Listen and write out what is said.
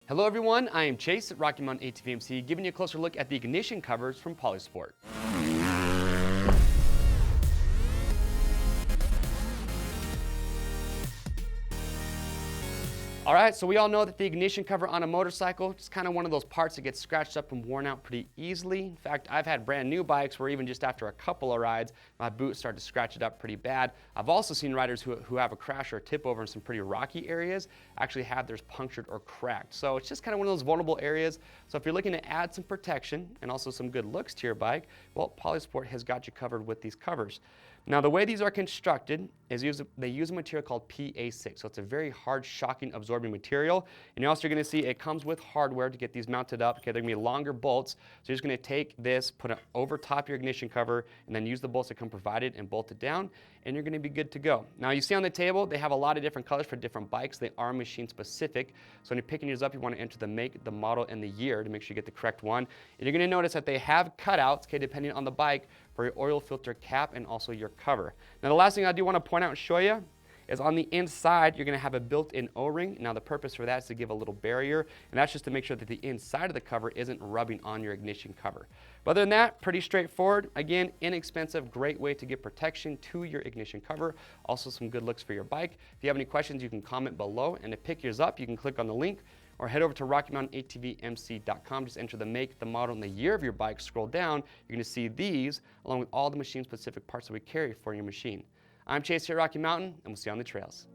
Hello everyone, I am Chase at Rocky Mountain ATV MC, giving you a closer look at the ignition covers from Polisport. All right, so we all know that the ignition cover on a motorcycle is kind of one of those parts that gets scratched up and worn out pretty easily. In fact, I've had brand new bikes where even just after a couple of rides, my boots start to scratch it up pretty bad. I've also seen riders who have a crash or a tip over in some pretty rocky areas actually have theirs punctured or cracked. So it's just kind of one of those vulnerable areas. So if you're looking to add some protection and also some good looks to your bike, well, Polisport has got you covered with these covers. Now, the way these are constructed is they use a material called PA6, so it's a very hard, shocking, absorbing material. And you're also going to see it comes with hardware to get these mounted up. Okay, they're going to be longer bolts, so you're just going to take this, put it over top your ignition cover, and then use the bolts that come provided and bolt it down, and you're going to be good to go. Now, you see on the table, they have a lot of different colors for different bikes. They are machine specific, so when you're picking yours up, you want to enter the make, the model, and the year to make sure you get the correct one. And you're going to notice that they have cutouts, okay, depending on the bike, for your oil filter cap and also your cover. Now, the last thing I do want to point out and show you is on the inside, you're going to have a built-in O-ring. Now, the purpose for that is to give a little barrier, and that's just to make sure that the inside of the cover isn't rubbing on your ignition cover. But other than that, pretty straightforward. Again, inexpensive, great way to get protection to your ignition cover. Also, some good looks for your bike. If you have any questions, you can comment below, and to pick yours up, you can click on the link or head over to RockyMountainATVMC.com. Just enter the make, the model, and the year of your bike. Scroll down. You're going to see these along with all the machine-specific parts that we carry for your machine. I'm Chase here at Rocky Mountain, and we'll see you on the trails.